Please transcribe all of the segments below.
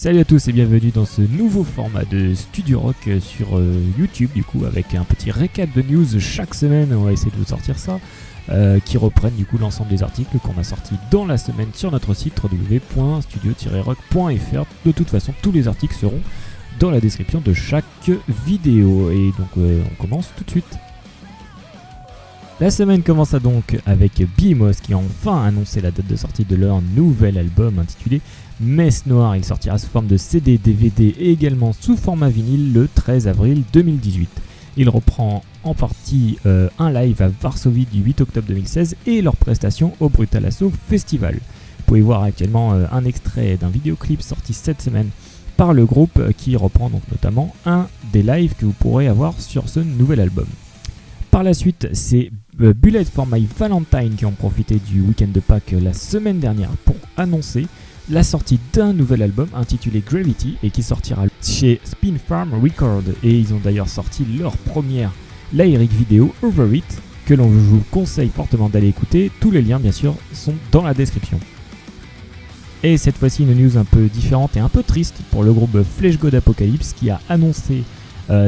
Salut à tous et bienvenue dans ce nouveau format de Studio Rock sur YouTube, du coup avec un petit récap de news chaque semaine. On va essayer de vous sortir ça, qui reprennent du coup l'ensemble des articles qu'on a sortis dans la semaine sur notre site www.studio-rock.fr. De toute façon, tous les articles seront dans la description de chaque vidéo. Et donc on commence tout de suite. La semaine commence donc avec Behemoth qui a enfin annoncé la date de sortie de leur nouvel album intitulé Messe Noire. Il sortira sous forme de CD, DVD et également sous format vinyle le 13 avril 2018. Il reprend en partie un live à Varsovie du 8 octobre 2016 et leur prestation au Brutal Assault Festival. Vous pouvez voir actuellement un extrait d'un vidéoclip sorti cette semaine par le groupe qui reprend donc notamment un des lives que vous pourrez avoir sur ce nouvel album. Par la suite, c'est Bullet for My Valentine qui ont profité du week-end de Pâques la semaine dernière pour annoncer la sortie d'un nouvel album intitulé Gravity et qui sortira chez Spin Farm Records. Et ils ont d'ailleurs sorti leur première lyric vidéo Over It que l'on vous conseille fortement d'aller écouter. Tous les liens bien sûr sont dans la description. Et cette fois-ci une news un peu différente et un peu triste pour le groupe Flesh God Apocalypse qui a annoncé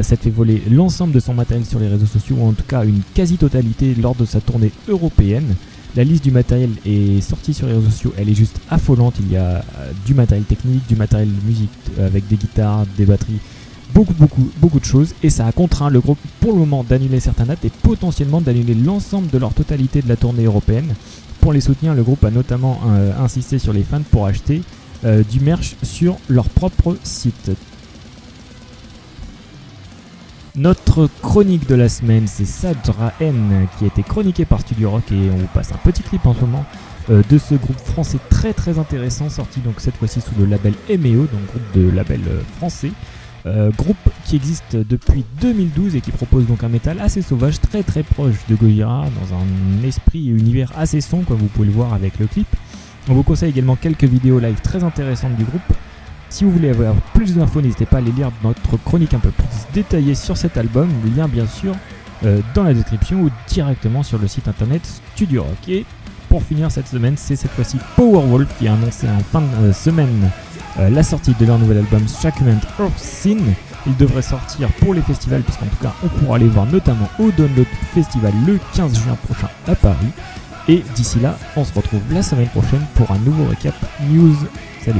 s'être fait voler l'ensemble de son matériel sur les réseaux sociaux, ou en tout cas une quasi-totalité lors de sa tournée européenne. La liste du matériel est sortie sur les réseaux sociaux, elle est juste affolante. Il y a du matériel technique, du matériel de musique avec des guitares, des batteries, beaucoup de choses. Et ça a contraint le groupe pour le moment d'annuler certaines dates et potentiellement d'annuler l'ensemble de leur totalité de la tournée européenne. Pour les soutenir, le groupe a notamment insisté sur les fans pour acheter du merch sur leur propre site. Notre chronique de la semaine, c'est Sadra N qui a été chroniquée par Studio Rock et on vous passe un petit clip en ce moment de ce groupe français très intéressant, sorti donc cette fois-ci sous le label MEO, donc groupe de label français. Groupe qui existe depuis 2012 et qui propose donc un métal assez sauvage, très proche de Gojira, dans un esprit et univers assez sombre comme vous pouvez le voir avec le clip. On vous conseille également quelques vidéos live très intéressantes du groupe. Si vous voulez avoir plus d'infos, n'hésitez pas à aller lire notre chronique un peu plus détaillée sur cet album, le lien bien sûr dans la description ou directement sur le site internet Studio Rock. Et pour finir cette semaine, c'est cette fois-ci Powerwolf qui a annoncé en fin de semaine la sortie de leur nouvel album Sacrament Earth Sin. Il devrait sortir pour les festivals, puisqu'en tout cas on pourra aller voir notamment au Download Festival le 15 juin prochain à Paris. Et d'ici là, on se retrouve la semaine prochaine pour un nouveau récap news. Salut!